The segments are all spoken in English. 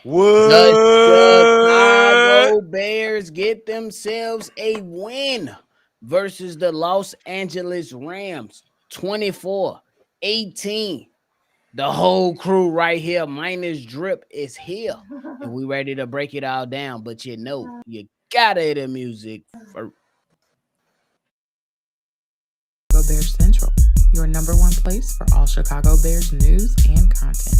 The What? Chicago Bears get themselves a win versus the Los Angeles Rams 24-18. The whole crew right here, minus Drip, is here. And we ready to break it all down. But you gotta hit the music first. Chicago Bears Central, your number one place for all Chicago Bears news and content.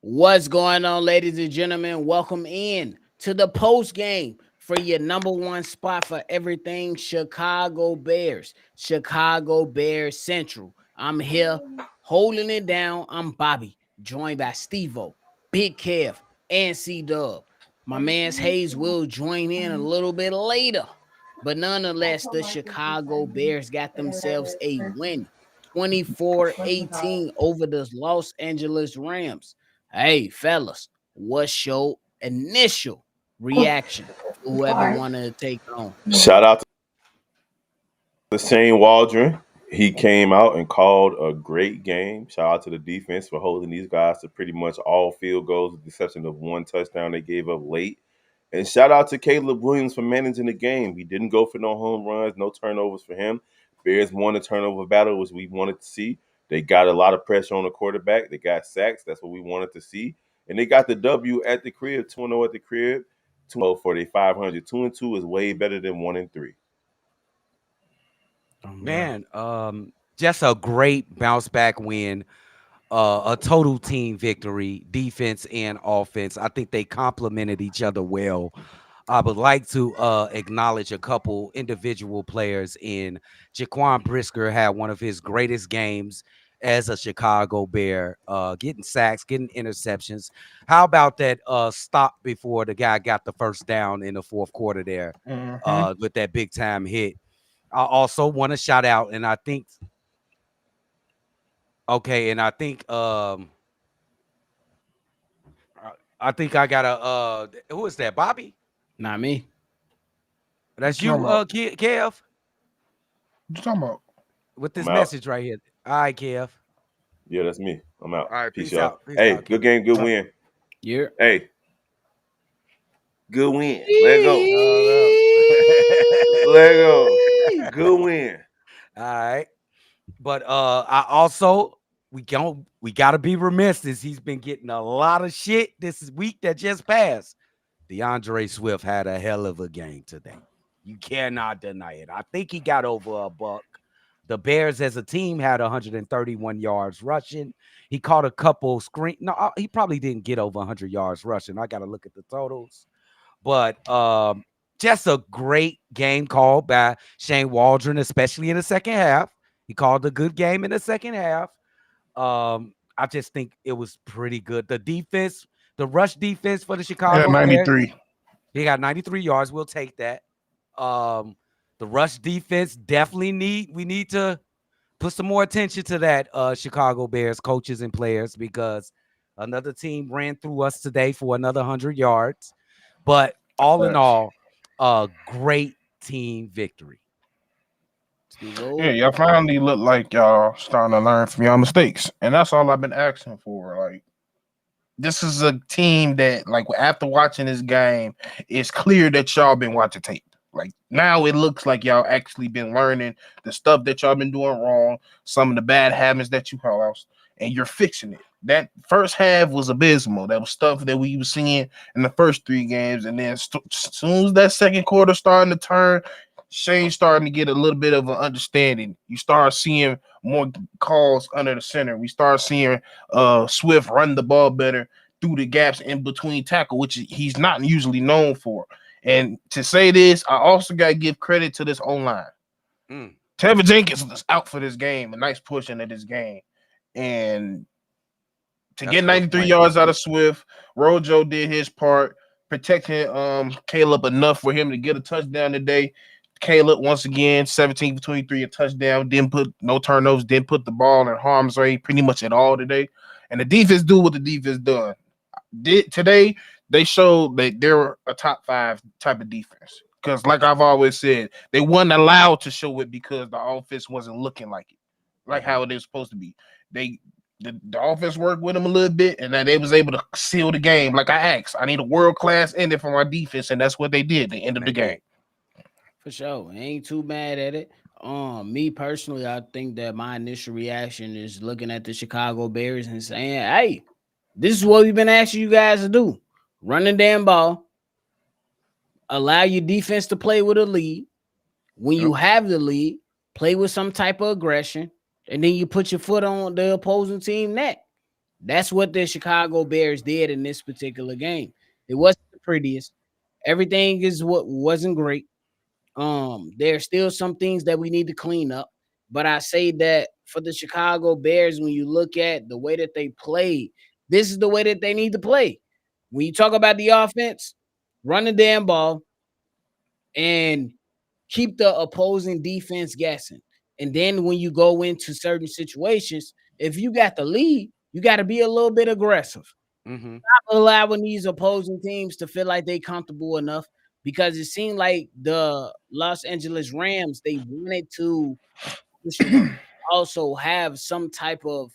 What's going on, ladies and gentlemen? Welcome in to the post game for your number one spot for everything Chicago Bears Central. I'm here holding it down. I'm Bobby, joined by Stevo, Big Kev, and C Dub. My man's Haize will join in a little bit later, but nonetheless, the Chicago Bears got themselves a win 24-18 over the Los Angeles Rams. Hey, fellas, what's your initial reaction to whoever wanted to take on? Shout out to Shane Waldron. He came out and called a great game. Shout out to the defense for holding these guys to pretty much all field goals, with the exception of one touchdown they gave up late. And shout out to Caleb Williams for managing the game. He didn't go for no home runs, no turnovers for him. Bears won the turnover battle, which we wanted to see. They got a lot of pressure on the quarterback. They got sacks. That's what we wanted to see. And they got the W at the crib, 2-0 at the crib, 2-0 for their 500. 2-2 is way better than 1-3. Man, just a great bounce back win. A total team victory, defense and offense. I think they complemented each other well. I would like to acknowledge a couple individual players. In Jaquan Brisker had one of his greatest games as a Chicago Bear, getting sacks, getting interceptions. How about that stop before the guy got the first down in the fourth quarter there, with that big time hit? I also want to shout out, and I think okay, and I think I got a who is that? Bobby? Not me. That's What you you, talking about? Kev, What you talking about? with I'm this out. message right here. All right, Kev. Yeah, that's me. I'm out. All right, Peace, peace y'all. out. Peace Hey, out, good Kev. game, good win. You're Hey, good win. Let go. Oh, Let go. Good win. all right. But I also we gotta be remiss as he's been getting a lot of shit this week that just passed. DeAndre Swift had a hell of a game today. You cannot deny it. I think he got over a buck. The Bears as a team had 131 yards rushing. He caught a couple screen. No, he probably didn't get over 100 yards rushing. I got to look at the totals. But just a great game called by Shane Waldron, especially in the second half. He called a good game in the second half. I just think it was pretty good. The defense, the rush defense for the Yeah, Chicago Bears, 93. he got 93 yards. We'll take that. Um, the rush defense definitely we need to put some more attention to that, Chicago Bears coaches and players, because another team ran through us today for another 100 yards. But all in Facts. all, a great team victory. Yeah, Steve-O. y'all finally look like y'all starting to learn from y'all mistakes. And that's all I've been asking for. Like, this is a team that, like, after watching this game, it's clear that y'all been watching tape. Like, now it looks like y'all actually been learning the stuff that y'all been doing wrong, some of the bad habits that you lost, and you're fixing it. That first half was abysmal. That was stuff that we were seeing in the first three games. And then as soon as that second quarter starting to turn, Shane's starting to get a little bit of an understanding. You start seeing more calls under the center. We start seeing Swift run the ball better through the gaps in between tackle, which he's not usually known for. And to say this, I also got to give credit to this O-line. Mm. Tevin Jenkins was out for this game, a nice push into this game. And to That's get a good 93 point. yards out of Swift, Rojo did his part, protecting Caleb enough for him to get a touchdown today. Caleb, once again, 17 for 23, a touchdown, didn't put no turnovers, didn't put the ball in harm's way pretty much at all today. And the defense do what the defense done. Today, they showed that they're a top five type of defense. Because, like I've always said, they weren't allowed to show it because the offense wasn't looking like it, like how it is supposed to be. They the offense worked with them a little bit, and that they was able to seal the game. Like I asked, I need a world class ending for my defense, and that's what they did. They ended the game. For sure. I ain't too mad at it. Me personally, I think that my initial reaction is looking at the Chicago Bears and saying, hey, this is what we've been asking you guys to do. Run the damn ball, allow your defense to play with a lead. When you have the lead, play with some type of aggression, and then you put your foot on the opposing team neck. That's what the Chicago Bears did in this particular game. It wasn't the prettiest. Everything is what wasn't great. There's still some things that we need to clean up. But I say that for the Chicago Bears, when you look at the way that they played, this is the way that they need to play. When you talk about the offense, run the damn ball and keep the opposing defense guessing. And then when you go into certain situations, if you got the lead, you got to be a little bit aggressive. Mm-hmm. Stop allowing these opposing teams to feel like they comfortable enough, because it seemed like the Los Angeles Rams, they wanted to establish a run, also have some type of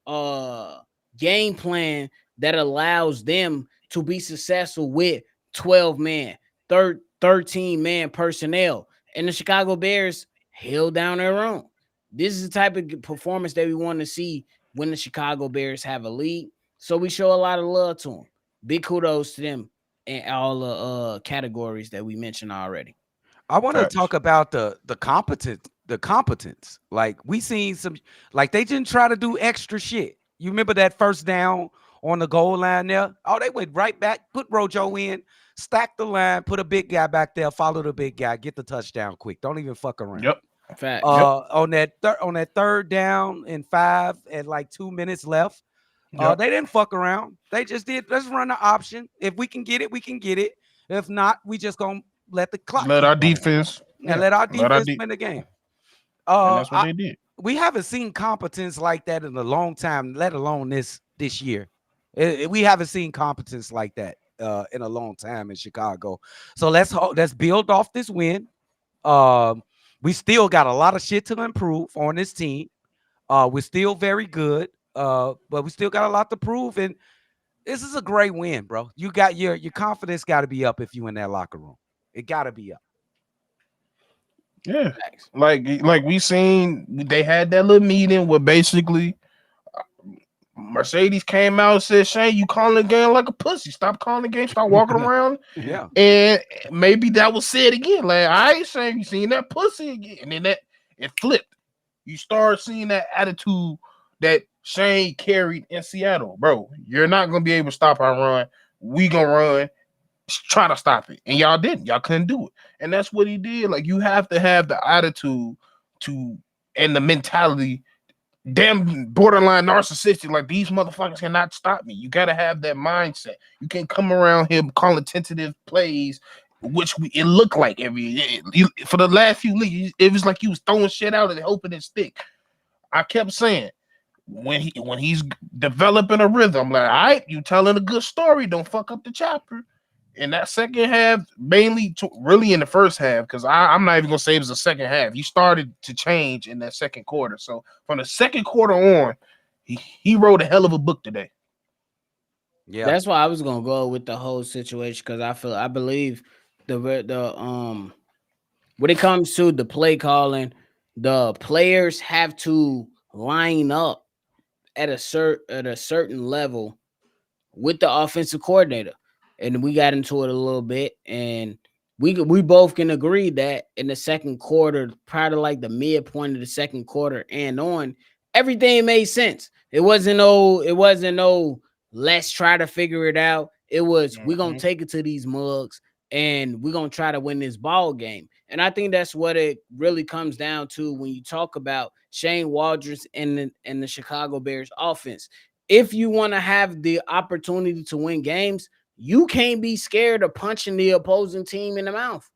uh game plan that allows them to be successful with 12 man, 13 man personnel. And the Chicago Bears held down their own. This is the type of performance that we want to see when the Chicago Bears have a lead. So we show a lot of love to them. Big kudos to them in all the categories that we mentioned already. I want to Facts. talk about the competence. Like we seen some, like they didn't try to do extra shit. You remember that first down on the goal line there? Oh, they went right back, put Rojo in, stack the line, put a big guy back there, follow the big guy, get the touchdown quick. Don't even fuck around. Yep. Facts. On that third down and 5 and like 2 minutes left. They didn't fuck around. They just did. Let's run the option. If we can get it, we can get it. If not, we just gonna let the clock Let keep our running defense. and let our Let our defense win the game. and that's what I, they did. we haven't seen competence like that in a long time, let alone this year. We haven't seen competence like that in a long time in Chicago. So let's build off this win. We still got a lot of shit to improve on this team. We're still very good, but we still got a lot to prove. And this is a great win, bro. You got your confidence got to be up if you in that locker room. It got to be up. Yeah. Facts. Like we seen, they had that little meeting where basically Mercedes came out and said, Shane, you calling the game like a pussy. Stop calling the game. Stop walking around. Yeah. And maybe that was said again. Like, I ain't saying you seen that pussy again. And then that it flipped. You start seeing that attitude that Shane carried in Seattle. Bro, you're not gonna be able to stop our run. We gonna run. Try to stop it. And y'all didn't. Y'all couldn't do it. And that's what he did. Like, you have to have the attitude to and the mentality, damn borderline narcissistic. Like, these motherfuckers cannot stop me. You got to have that mindset. You can't come around here calling tentative plays, which it looked like for the last few leagues, it was like he was throwing shit out and hoping it stick. I kept saying, when he's developing a rhythm, like, all right, you telling a good story, don't fuck up the chapter. In that second half, mainly really in the first half, because I'm not even gonna say it was the second half. He started to change in that second quarter. So from the second quarter on, he wrote a hell of a book today. Yeah. That's why I was gonna go with the whole situation, because I believe the when it comes to the play calling, the players have to line up at a certain level with the offensive coordinator. And we got into it a little bit, and we both can agree that in the second quarter, prior to like the midpoint of the second quarter and on, everything made sense. It wasn't no let's try to figure it out. It was we're gonna take it to these mugs and we're gonna try to win this ball game. And I think that's what it really comes down to when you talk about Shane Waldron and the Chicago Bears offense. If you want to have the opportunity to win games, you can't be scared of punching the opposing team in the mouth.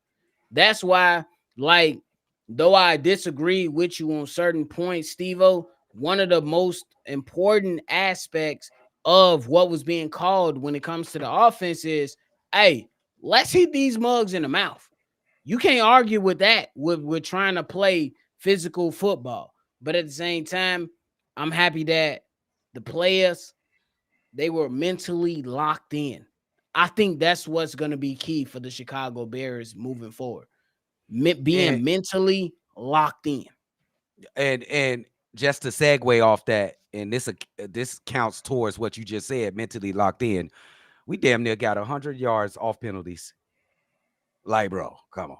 That's why, like, though I disagree with you on certain points, Stevo, one of the most important aspects of what was being called when it comes to the offense is, hey, let's hit these mugs in the mouth. You can't argue with that with trying to play physical football. But at the same time, I'm happy that the players, they were mentally locked in. I think that's what's going to be key for the Chicago Bears moving forward. Being And mentally locked in. and just to segue off that, and this counts towards what you just said, mentally locked in. We damn near got 100 yards off penalties. Like, bro, come on.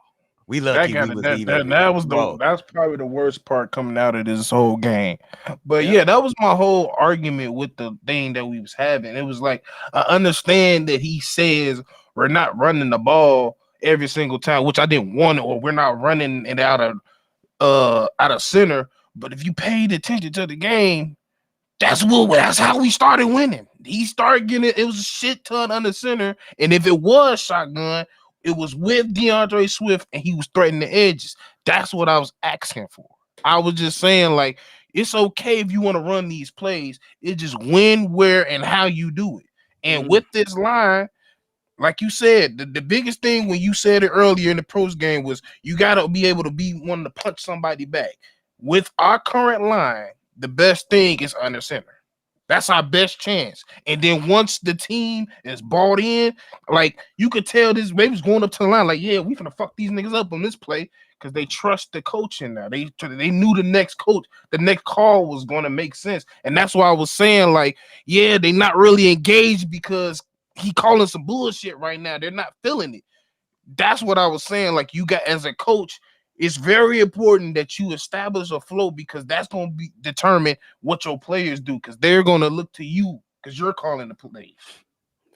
We That lucky we kind of was even, that was bro. that's probably the worst part coming out of this whole game. But Yeah. yeah, that was my whole argument with the thing that we was having. It was like I understand that he says we're not running the ball every single time, which I didn't want it, or we're not running it out of center. But if you paid attention to the game, that's how we started winning. He started getting it. It was a shit ton under center, and if it was shotgun, it was with DeAndre Swift, and he was threatening the edges. That's what I was asking for. I was just saying, like, it's okay if you want to run these plays. It's just when, where, and how you do it. And with this line, like you said, the biggest thing when you said it earlier in the pros game was you got to be able to be one to punch somebody back. With our current line, the best thing is under center. That's our best chance. And then once the team is bought in, like you could tell this baby's going up to the line, like, yeah, we finna fuck these niggas up on this play because they trust the coaching now. They knew the next coach, the next call was going to make sense. And that's why I was saying, like, yeah, they not really engaged because he calling some bullshit right now. They're not feeling it. That's what I was saying. Like, you got as a coach, it's very important that you establish a flow because that's going to be determine what your players do because they're going to look to you because you're calling the plays.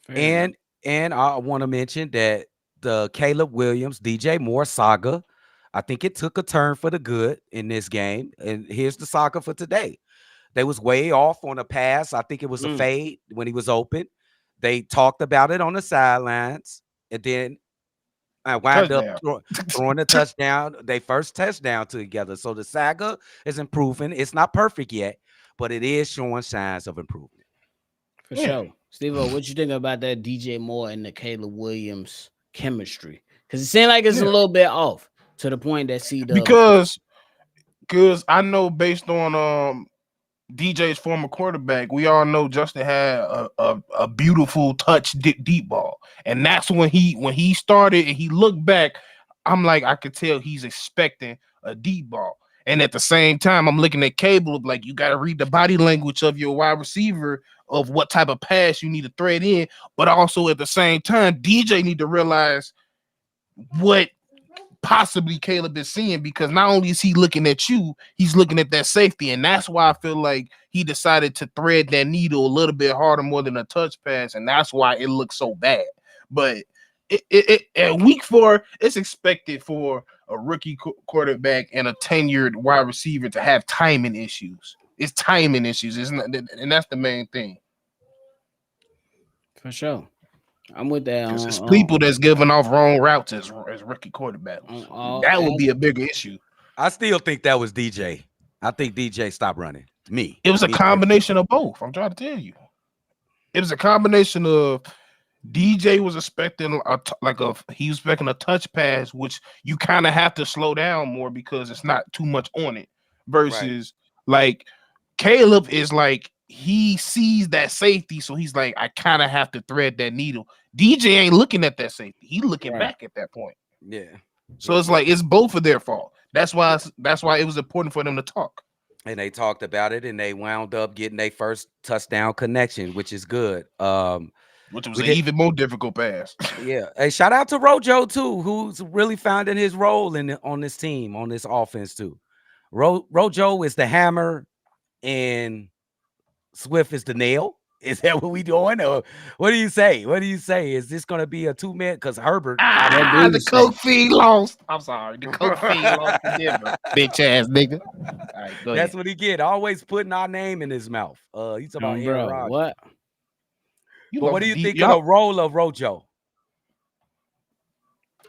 And I want to mention that the Caleb Williams, DJ Moore saga, I think it took a turn for the good in this game. And here's the saga for today. They was way off on a pass. I think it was a fade when he was open. They talked about it on the sidelines, and then I wound up throwing a touchdown. They first touchdown together. So the saga is improving. It's not perfect yet, but it is showing signs of improvement. For sure. Stevo, what you think about that DJ Moore and the Caleb Williams chemistry? Because it seemed like it's a little bit off to the point that because I know based on DJ's former quarterback, we all know Justin had a beautiful touch deep ball, and that's when he started and he looked back. I'm like, I could tell he's expecting a deep ball, and at the same time, I'm looking at Cable like you got to read the body language of your wide receiver of what type of pass you need to thread in, but also at the same time, DJ need to realize what possibly Caleb is seeing because not only is he looking at you, he's looking at that safety, and that's why I feel like he decided to thread that needle a little bit harder more than a touch pass, and that's why it looks so bad. But it at week 4, it's expected for a rookie quarterback and a tenured wide receiver to have timing issues. It's timing issues, isn't it? And that's the main thing. For sure. I'm with that. It's people that's giving off wrong routes as rookie quarterbacks. That would be a bigger issue. I still think that was DJ. I think DJ stopped running. It was a combination of both. I'm trying to tell you. It was a combination of DJ was expecting he was expecting a touch pass, which you kind of have to slow down more because it's not too much on it. Versus like Caleb is like he sees that safety, so he's like, I kind of have to thread that needle. DJ ain't looking at that safety; he looking back at that point. Yeah. So it's like it's both of their fault. That's why it was important for them to talk. And they talked about it, and they wound up getting their first touchdown connection, which is good. Which was an even more difficult pass. Yeah. Hey, shout out to Rojo too, who's really finding his role on this team, on this offense too. Rojo is the hammer, and Swift is the nail. Is that what we doing? Or what do you say? What do you say? Is this going to be a 2-man? Because Herbert. The Coke feed lost. I'm sorry. The Coke feed lost the Denver. Bitch ass nigga. All right, that's what he get. Always putting our name in his mouth. He's about Aaron Rodgers. What? But what do you think of the role of Rojo?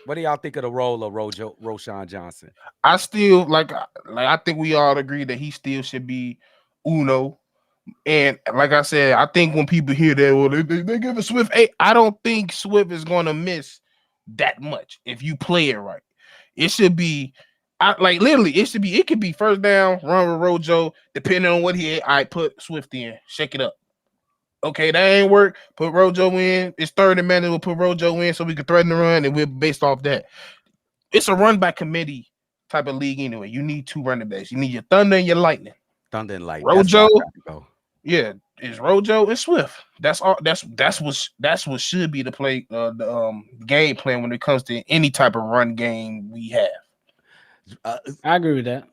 What do y'all think of the role of Roschon Johnson? I still like I think we all agree that he still should be uno. And like I said, I think when people hear that, well, they give a Swift 8. I don't think Swift is going to miss that much if you play it right. It should be I like literally it could be first down, run with Rojo, depending on what he had. I put Swift in, shake it up. Okay, that ain't work. Put Rojo in. It's third and man. We'll put Rojo in so we can threaten the run, and we're based off that. It's a run by committee type of league anyway. You need two running backs. You need your Thunder and your Lightning. Thunder and Lightning. That's where Rojo, I got to go. yeah, is Rojo and Swift. That's all. That's what should be the play. The game plan when it comes to any type of run game we have. I agree with that.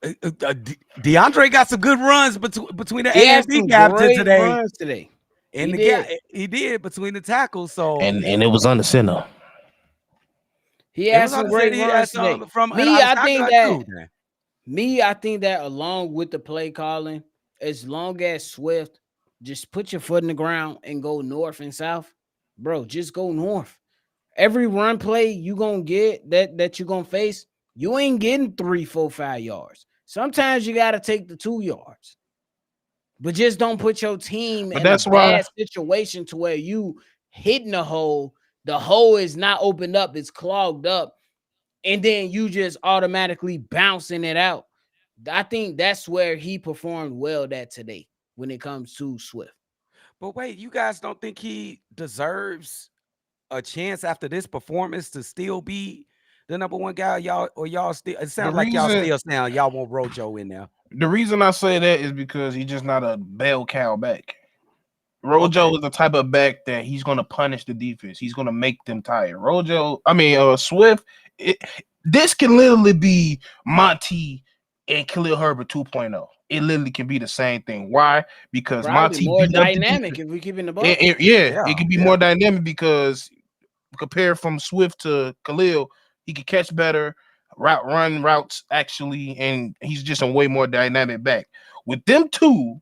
DeAndre got some good runs between the He A had and B some captain great today. runs today. In He the did. gap, he did between the tackles. So And it was under center. He it had was on some the city. great He runs had today. some from and Me, out of I think shotgun that too. Man. I think that along with the play calling, as long as Swift just put your foot in the ground and go north and south, bro, just go north. Every run play you gonna get that you gonna face, you ain't getting 3, 4, 5 yards. Sometimes you gotta take the 2 yards, but just don't put your team But in a that's why bad situation to where you hitting the hole. The hole is not opened up, it's clogged up, and then you just automatically bouncing it out. I think that's where he performed well that today when it comes to Swift. But wait, you guys don't think he deserves a chance after this performance to still be the number one guy? Y'all still? It the sounds like y'all reason still saying y'all want Rojo in there. the reason I say that is because he's just not a bell cow back. Rojo Okay. is the type of back that he's gonna punish the defense. He's gonna make them tired. Swift. This can literally be Monty and Khalil Herbert 2.0. It literally can be the same thing. Why? Because Probably Monty more beat up the dynamic defense. if we keep in the buck. It can be Yeah. more dynamic because compared from Swift to Khalil, he can catch better, run routes actually, and he's just a way more dynamic back. With them two,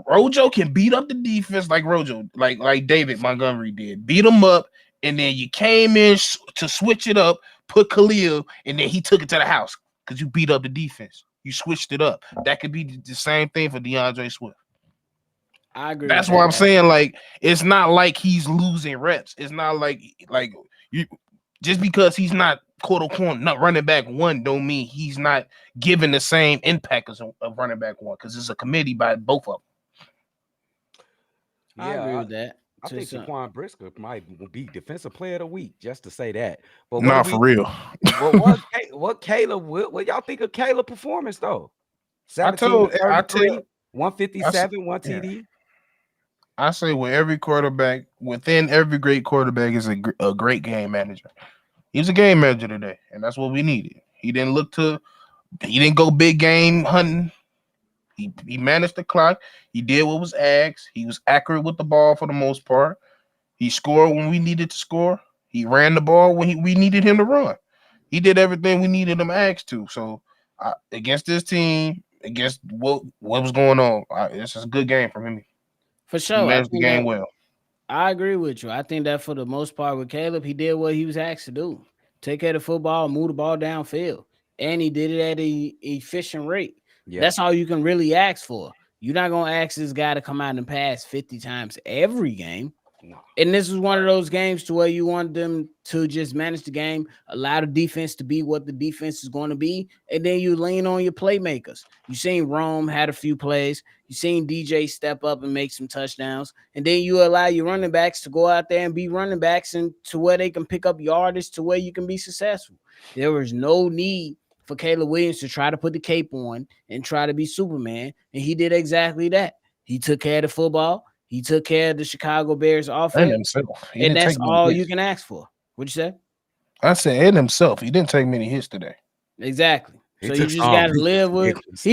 Rojo can beat up the defense like Rojo, like David Montgomery did. Beat him up, and then you came in to switch it up, put Khalil, and then he took it to the house because you beat up the defense. You switched it up. That could be the same thing for DeAndre Swift. I agree with That's what I'm that. saying. Like, it's not like he's losing reps. It's not like you just because he's not quote unquote not running back one don't mean he's not giving the same impact as a running back one because it's a committee by both of them. I Yeah, agree with that. I To think some, Jaquan Brisker might be defensive player of the week, just to say that. But what do Not we? for real. What Caleb? What y'all think of Caleb performance though? I 17 to told I tell 33, I s- 157, one yeah. TD. I say with every quarterback, within every great quarterback is a great game manager. He was a game manager today, and that's what we needed. He didn't go big game hunting. He managed the clock. He did what was asked. He was accurate with the ball for the most part. He scored when we needed to score. He ran the ball when we needed him to run. He did everything we needed him asked to. So against this team, against what was going on, it's a good game from him. for He sure. managed the game well. I agree with you. I think that for the most part with Caleb, he did what he was asked to do. Take care of the football, move the ball downfield. And he did it at an efficient rate. Yeah. That's all you can really ask for. You're not going to ask this guy to come out and pass 50 times every game. No. And this is one of those games to where you want them to just manage the game, allow the defense to be what the defense is going to be, and then you lean on your playmakers. You seen Rome had a few plays. You seen DJ step up and make some touchdowns, and then you allow your running backs to go out there and be running backs and to where they can pick up yardage to where you can be successful. There was no need for Caleb Williams to try to put the cape on and try to be Superman, and he did exactly that. He took care of the football. He took care of the Chicago Bears And offense, himself. He and didn't that's take many all hits. you can ask for. What'd you say? I said and himself. He didn't take many hits today. Exactly. He So you took just some. got to He live took with ridiculous.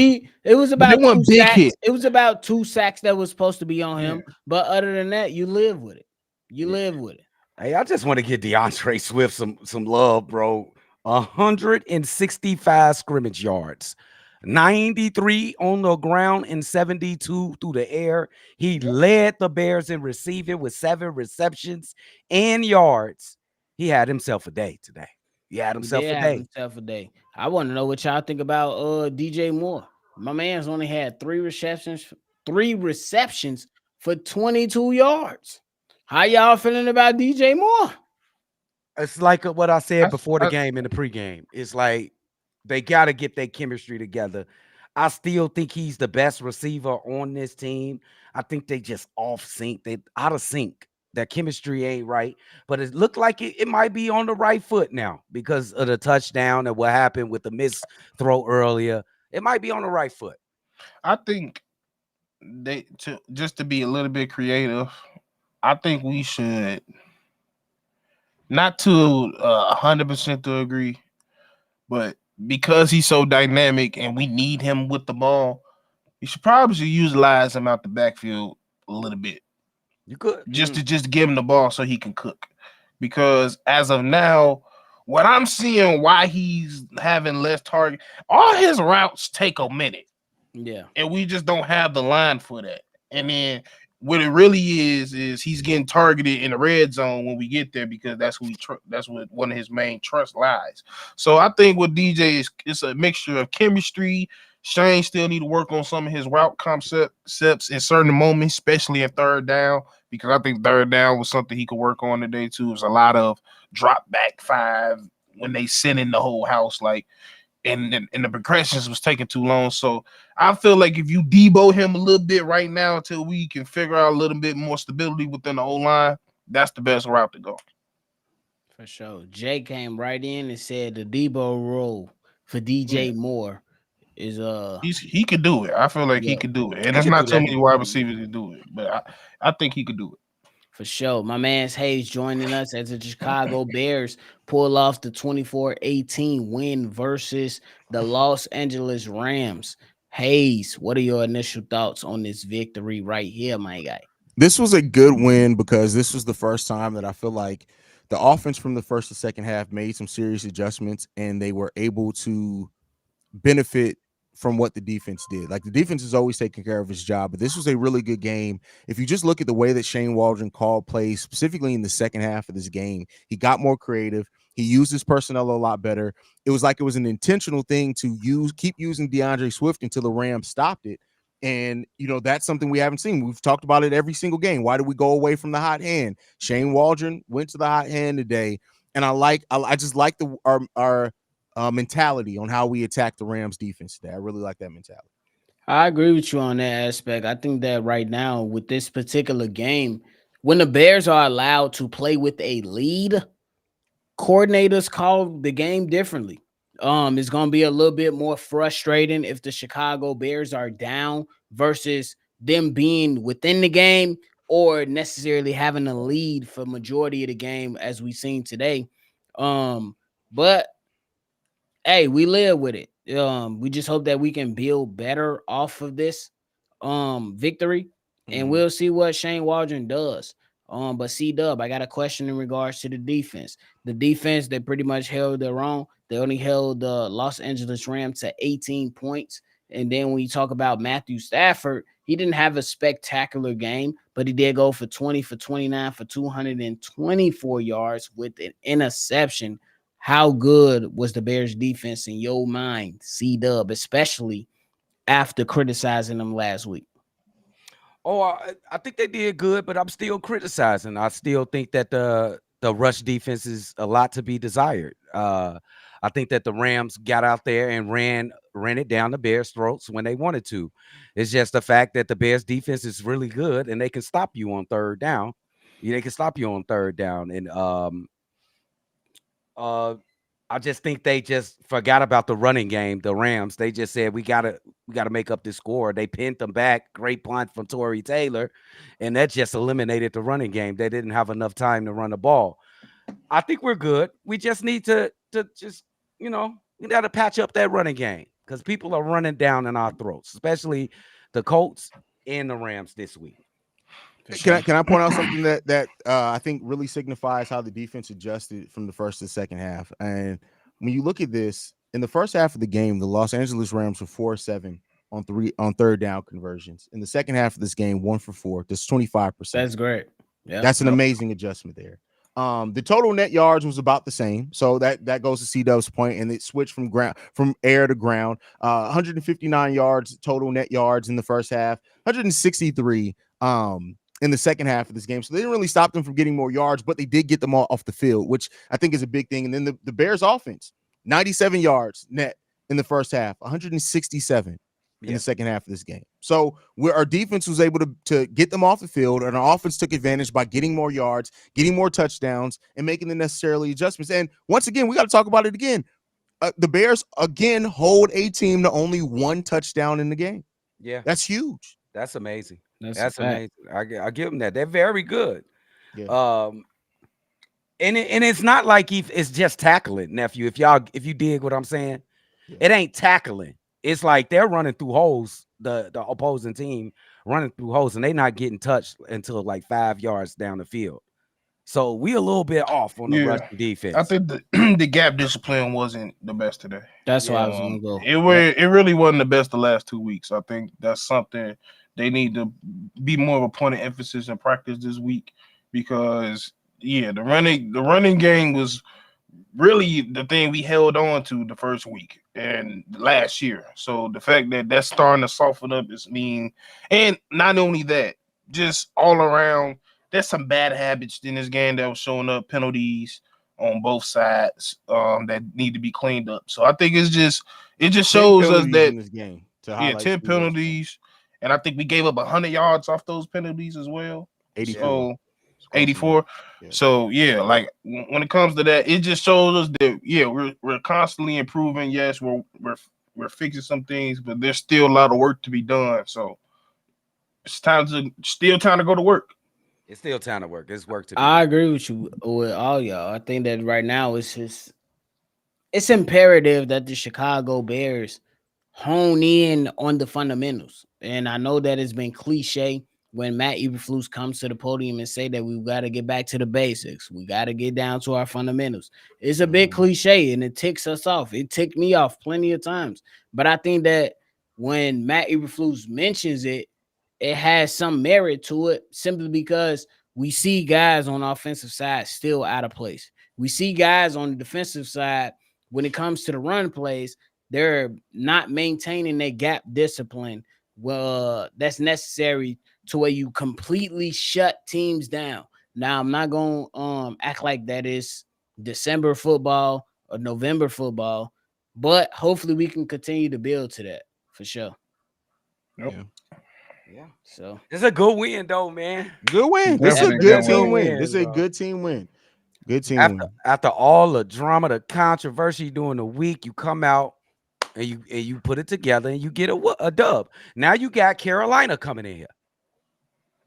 it was But they about two weren't big sacks. hits. It was about 2 sacks that was supposed to be on him. Yeah. But other than that, you live with it. You Yeah. live with it. Hey, I just want to give DeAndre Swift some love, bro. 165 scrimmage yards, 93 on the ground and 72 through the air. He led the Bears in receiving with 7 receptions and yards. He had himself a day today. He had He himself did a have day. himself a day. I want to know what y'all think about DJ Moore. My man's only had 3 receptions for 22 yards. How y'all feeling about DJ Moore? It's like what I said I, before the I, game and the pregame. It's like they got to get their chemistry together. I still think he's the best receiver on this team. I think they just off sync. They out of sync. Their chemistry ain't right, but it looked like it might be on the right foot now because of the touchdown and what happened with the missed throw earlier. It might be on the right foot. I think they to just to be a little bit creative. I think we should not to 100% to agree, but because he's so dynamic and we need him with the ball, you should probably utilize him out the backfield a little bit, You could. just to give him the ball so he can cook. Because as of now, what I'm seeing, why he's having less target, all his routes take a minute, Yeah. and we just don't have the line for that. And then what it really is he's getting targeted in the red zone when we get there because that's who that's what one of his main trust lies. So I think with DJ is it's a mixture of chemistry. Shane still need to work on some of his route concepts in certain moments, especially in third down, because I think third down was something he could work on today too. It was a lot of drop back five when they sent in the whole house, like and the progressions was taking too long. So I feel like if you debo him a little bit right now until we can figure out a little bit more stability within the O line, that's the best route to go. For sure. Jay came right in and said the Debo role for Yeah, DJ Moore is he could do it. I feel like he yeah, could do it, and He there's could do not too that. many wide receivers to do it, but I think he could do it. for sure. My man's Haize joining us as the Chicago Bears pull off the 24-18 win versus the Los Angeles Rams. Haize, what are your initial thoughts on this victory right here, my guy? This was a good win because this was the first time that I feel like the offense from the first to second half made some serious adjustments and they were able to benefit from what the defense did. Like the defense is always taking care of his job, but this was a really good game. If you just look at the way that Shane Waldron called plays, specifically in the second half of this game, he got more creative. He used his personnel a lot better. It was like it was an intentional thing to keep using DeAndre Swift until the Rams stopped it. And that's something we haven't seen. We've talked about it every single game. Why do we go away from the hot hand? Shane Waldron went to the hot hand today, and I just like our mentality on how we attack the Rams defense today. I really like that mentality. I agree with you on that aspect. I think that right now with this particular game, when the Bears are allowed to play with a lead, coordinators call the game differently. It's gonna be a little bit more frustrating if the Chicago Bears are down versus them being within the game or necessarily having a lead for majority of the game as we've seen today. But hey, we live with it. We just hope that we can build better off of this victory, and we'll see what Shane Waldron does. But C Dub, I got a question in regards to the defense. The defense, they pretty much held their own. They only held the Los Angeles Rams to 18 points. And then when you talk about Matthew Stafford, he didn't have a spectacular game, but he did go for 20 for 29 for 224 yards with an interception. How good was the Bears defense in your mind, C Dub, especially after criticizing them last week? Oh, I think they did good, but I'm still criticizing. I still think that the rush defense is a lot to be desired. I think that the Rams got out there and ran it down the Bears' throats when they wanted to. It's just the fact that the Bears' defense is really good and they can stop you on third down. They can stop you on third down, and I just think they just forgot about the running game. The Rams, they just said we gotta make up this score. They pinned them back. Great punt from Torrey Taylor, and that just eliminated the running game. They didn't have enough time to run the ball. I think we're good. We just need to just we got to patch up that running game because people are running down in our throats, especially the Colts and the Rams this week. Can I point out something that I think really signifies how the defense adjusted from the first to second half? And when you look at this in the first half of the game, the Los Angeles Rams were 4-7 on third down conversions. In the second half of this game, 1 for 4. That's 25%. That's great. Yeah, that's an amazing adjustment there. The total net yards was about the same, so that goes to C-Dub's point, and it switched from air to ground. 159 yards total net yards in the first half, 163 in the second half of this game. So they didn't really stop them from getting more yards, but they did get them all off the field, which I think is a big thing. And then the Bears offense, 97 yards net in the first half, 167 in the second half of this game. So where our defense was able to get them off the field, and our offense took advantage by getting more yards, getting more touchdowns, and making the necessary adjustments. And once again, we got to talk about it again. The Bears again hold a team to only one touchdown in the game. Yeah, that's huge. That's amazing. That's amazing. I give them that. They're very good. Yeah. And it's not like it's just tackling, nephew. If you dig what I'm saying, it ain't tackling. It's like they're running through holes. The opposing team running through holes, and they're not getting touched until like 5 yards down the field. So we a little bit off on the rushing defense. I think the gap discipline wasn't the best today. That's why I was gonna go. It really wasn't the best the last 2 weeks. I think that's something they need to be more of a point of emphasis in practice this week, because the running game was really the thing we held on to the first week and last year. So the fact that that's starting to soften up is mean. And not only that, just all around, there's some bad habits in this game that was showing up, penalties on both sides that need to be cleaned up. So I think it just shows us that in this game 10 penalties, and I think we gave up 100 yards off those penalties as well. 84. So 84. Yeah. So like when it comes to that, it just shows us that we're constantly improving. Yes, we're fixing some things, but there's still a lot of work to be done. So it's still time to go to work. It's still time to work. It's work to do. I agree with you with all y'all. I think that right now it's imperative that the Chicago Bears hone in on the fundamentals. And I know that it's been cliche when Matt Eberflus comes to the podium and say that we've got to get back to the basics. We got to get down to our fundamentals. It's a bit cliche and it ticks us off. It ticked me off plenty of times. But I think that when Matt Eberflus mentions it, it has some merit to it, simply because we see guys on the offensive side still out of place. We see guys on the defensive side, when it comes to the run plays, they're not maintaining their gap discipline. Well, that's necessary to where you completely shut teams down. Now, I'm not going to act like that is December football or November football, but hopefully we can continue to build to that for sure. Yep. Yeah. So it's a good win, though, man. Good win. This is a good team win. This is a good team win. Good team win. After all the drama, the controversy during the week, you come out and you put it together and you get a dub. Now you got Carolina coming in here.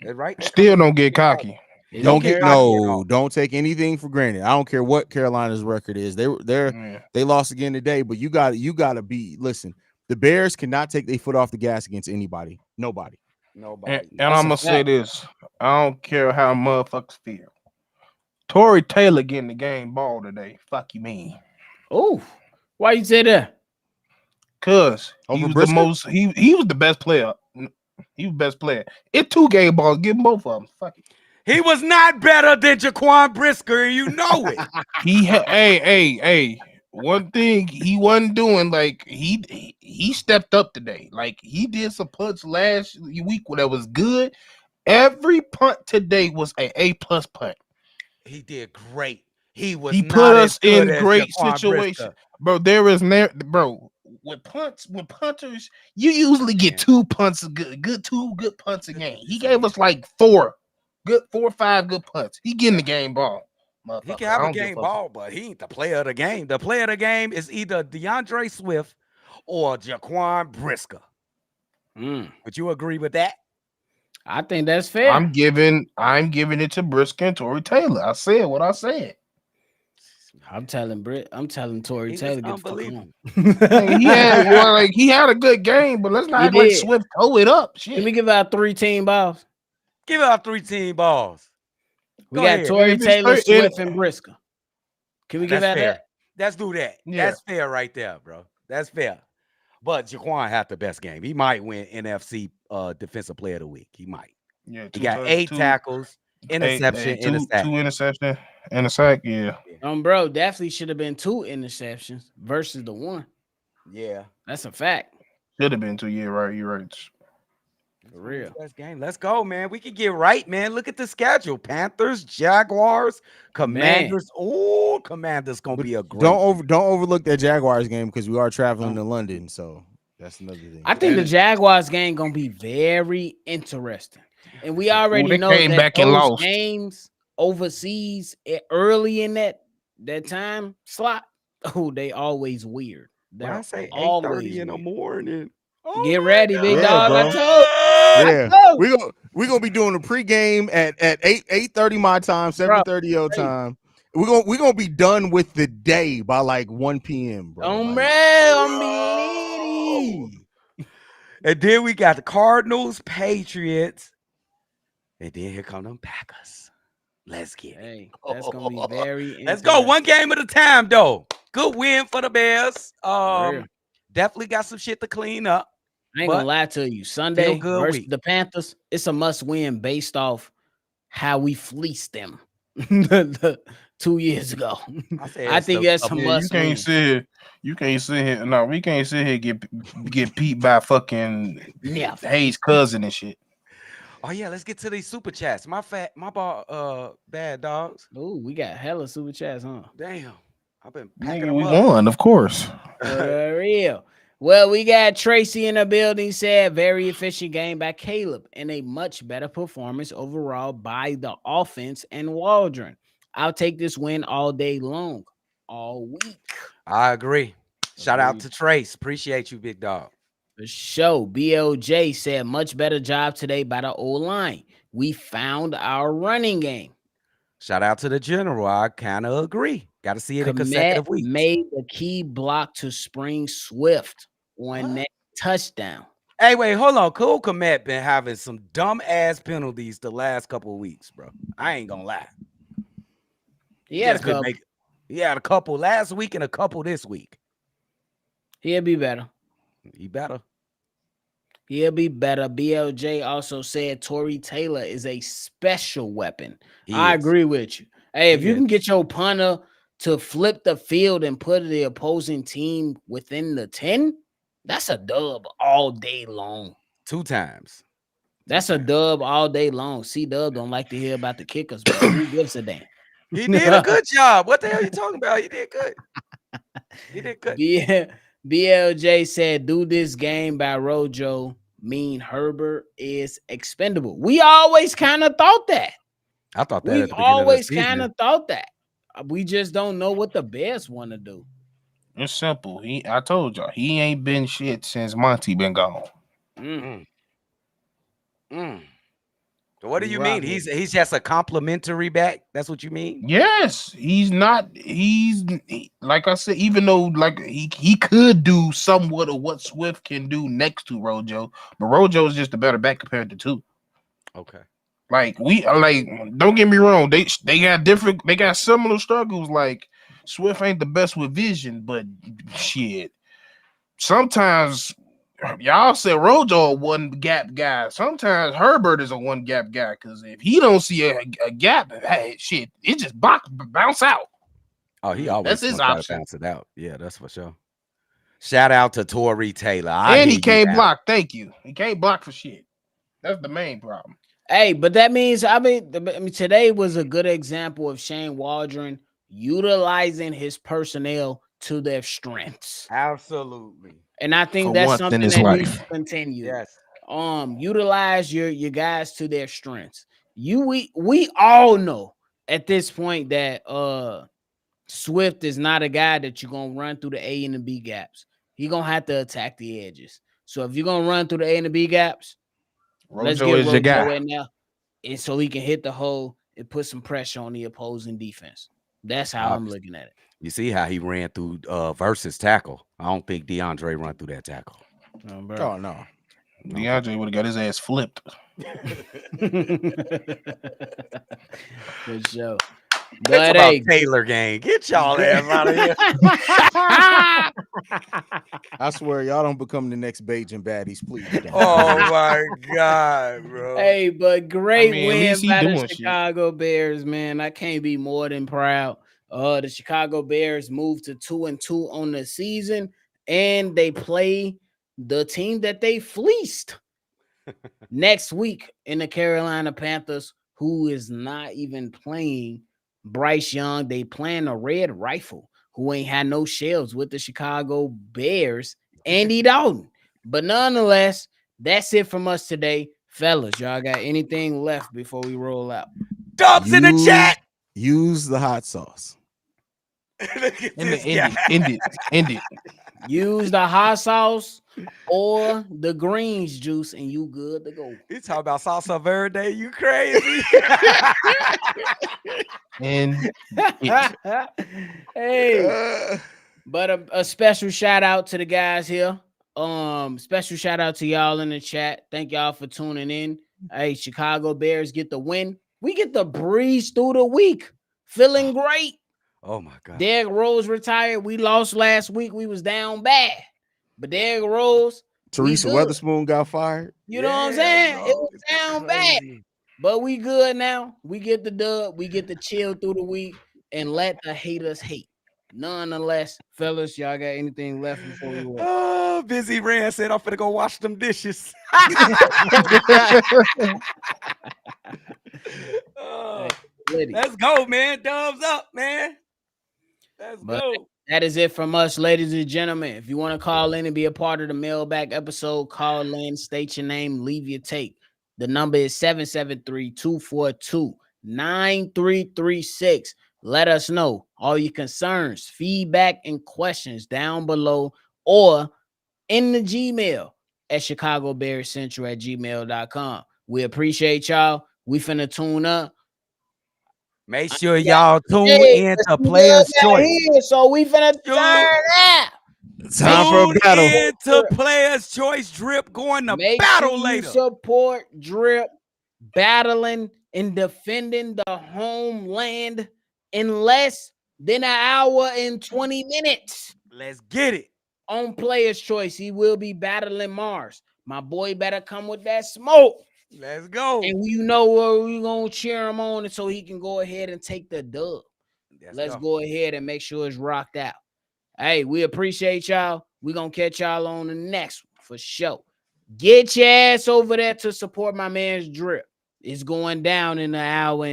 That's right. Still don't get cocky. Don't take anything for granted. I don't care what Carolina's record is. They lost again today, but you got to be. Listen, the Bears cannot take their foot off the gas against anybody. Nobody. And I'm gonna say this: I don't care how motherfuckers feel. Tory Taylor getting the game ball today. Fuck you, mean? Oh, why you say that? Cause he was the most. He was the best player. He was the best player. It's 2 game balls. Give him both of them. Fuck it. He was not better than Jaquan Brisker, and you know it. Hey. One thing he wasn't doing, like he stepped up today. Like he did some punts last week that was good. Every punt today was an A+ punt. He did great. He put us in great situation, bro. There is with punters, you usually get 2 punts, two good punts a game. He gave us like 4 or 5 good punts. He getting the game ball. He can have a game ball, but he ain't the player of the game. The player of the game is either DeAndre Swift or Jaquan Brisker. Would you agree with that? I think that's fair. I'm giving it to Brisker and Tory Taylor. I said what I said. I'm telling Tory Taylor get the fuck on. He had a good game, but let's not act like Swift toe it up. Shit. Let me give out 3 team balls. Give out 3 team balls. We got Tory Taylor, Swift, and Brisker. Can we give out that? Let's do that. Yeah. That's fair right there, bro. That's fair. But Jaquan had the best game. He might win NFC Defensive Player of the Week. He might. Yeah, he got 8 tackles, interception, and a sack. 2 interception and a sack. Yeah. Bro, definitely should have been 2 interceptions versus the 1. Yeah, that's a fact. Should have been 2. Yeah, right. You're right. For real. Best game. Let's go, man. We can get right, man. Look at the schedule: Panthers, Jaguars, Man. Commanders. Oh, Commanders gonna But be a great. don't overlook that Jaguars game because we are traveling to London, so that's another thing. I think the And Jaguars game gonna be very interesting. And we ooh, already they know came that back and those lost. games overseas early in that time slot, oh, they always weird. When I They're say 8:30 always in the weird. morning, Get oh ready, my big Yeah, dog. bro. I Yeah, told. we're gonna be doing a pregame at 8:30 my time, Bro, 7:30 your crazy. time. We're gonna be done with the day by like 1 p.m. bro. Hombre, Like, I'm be God. litty. And then we got the Cardinals, Patriots, and then here come them Packers. Let's get it. Hey, that's gonna be very Let's go. One interesting. game at a time, though. Good win for the Bears. For real. Definitely got some shit to clean up, I ain't gonna but lie to you. feel Sunday good versus week. the Panthers, it's a must win based off how we fleeced them the 2 years ago. I said I it's think the that's a Yeah, must win. You can't sit here. No, we can't sit here get beat by fucking Never. Hayes' cousin and shit. Oh yeah, let's get to these super chats. My ball, bad dogs. Ooh, we got hella super chats, huh? Damn, I've been packing Nigga, them we up. won, of course. For real. Well, we got Tracy in the building. Said very efficient game by Caleb and a much better performance overall by the offense and Waldron. I'll take this win all day long, all week. I agree. Shout out Agreed. to Trace. Appreciate you, big dog. The show BLJ said much better job today by the O line. We found our running game. Shout out to the general. I kind of agree. Got to see it in Komet consecutive weeks. made the key block to spring Swift on What? that touchdown. Hey, wait, hold on. Cool Komet been having some dumb ass penalties the last couple of weeks, bro. I ain't gonna lie. He had a Just been couple. making. He had a couple last week and a couple this week. He'll be better. He better. He'll be better. BLJ also said Torrey Taylor is a special weapon. He I is. agree with you. Hey, if He you is. can get your punter to flip the field and put the opposing team within the 10, that's a dub all day long. 2 times. That's a dub all day long. C-Dub don't like to hear about the kickers, but who gives a damn? He did a good job. What the hell are you talking about? He did good. He did good. BLJ said, do this game by Rojo mean Herbert is expendable. We always kind of thought that. I thought that We've at the beginning of the always kind season. of thought that. We just don't know what the Bears want to do. It's simple. I told y'all, he ain't been shit since Monty been gone. Mm. So what do We you rock mean? with He's just a complimentary back. That's what you mean? Yes, he's not. Like I said, even though like he could do somewhat of what Swift can do next to Rojo, but Rojo is just a better back compared to two. Okay. Like don't get me wrong, they got similar struggles. Like Swift ain't the best with vision, but shit, sometimes y'all say Rojo a one gap guy. Sometimes Herbert is a one gap guy because if he don't see a gap, hey, shit, it just bounce out. Oh, he always That's his gonna try to option. bounce it out. Yeah, that's for sure. Shout out to Torrey Taylor. And he can't block. Thank you. He can't block for shit. That's the main problem. Hey, but that means I mean today was a good example of Shane Waldron utilizing his personnel to their strengths. Absolutely. And I think For that's once in something his that life. needs to continue. Yes. Utilize your guys to their strengths. We all know at this point that Swift is not a guy that you're gonna run through the A and the B gaps. He's gonna have to attack the edges. So if you're gonna run through the A and the B gaps, let's Rojo get is your Rojo guy. in there, and so he can hit the hole and put some pressure on the opposing defense. That's how I'm looking at it. You see how he ran through versus tackle. I don't think DeAndre run through that tackle. Oh no. DeAndre would have got his ass flipped. For sure. It's But about hey, Taylor gang. Get y'all ass out of here. I swear y'all don't become the next Beige and Baddies, please. don't. Oh my God, bro. hey, but great I mean, at win least he by the doing shit. Chicago Bears, man. I can't be more than proud. The Chicago Bears moved to 2-2 on the season, and they play the team that they fleeced. Next week in the Carolina Panthers, who is not even playing Bryce Young, they playing a red rifle who ain't had no shells with the Chicago Bears, Andy Dalton. But nonetheless, that's it from us today. Fellas, y'all got anything left before we roll out? Dubs in the chat. Use the hot sauce. Look at End this it, guy. end it. Use the hot sauce or the greens juice, and you good to go. You talking about salsa verde? You crazy? And Hey, but a special shout out to the guys here. Special shout out to y'all in the chat. Thank y'all for tuning in. Hey, Chicago Bears get the win. We get to breeze through the week. Feeling great. Oh my God. Derrick Rose retired. We lost last week. We was down bad. But Derrick Rose, Teresa Weatherspoon got fired. you know what I'm saying? bro, It was it's down bad. crazy. But we good now. We get the dub. We get to chill through the week and let the haters hate. Nonetheless, fellas, y'all got anything left before we roll? Oh, Busy Rand said I'm finna go wash them dishes. Oh, Liddy. let's go, man. Thumbs up, man. Let's But go. that is it from us, ladies and gentlemen. If you want to call in and be a part of the mailbag episode, call in, state your name, leave your take. The number is 773-242-9336. Let us know all your concerns, feedback, and questions down below or in the Gmail at chicagobearscentral@gmail.com. We appreciate y'all. We finna tune up. Make sure y'all tune in to the Players Stevo Choice. here, so we finna turn up. Time for a Tune battle. in to Players Choice Drip going to Make battle sure you later. support Drip battling and defending the homeland in less than an hour and 20 minutes. Let's get it. On Player's Choice, he will be battling Mars. My boy better come with that smoke. Let's go. And you know where we're going to cheer him on so he can go ahead and take the dub. Let's go ahead and make sure it's rocked out. Hey, we appreciate y'all. We're going to catch y'all on the next one for sure. Get your ass over there to support my man's Drip. It's going down in an hour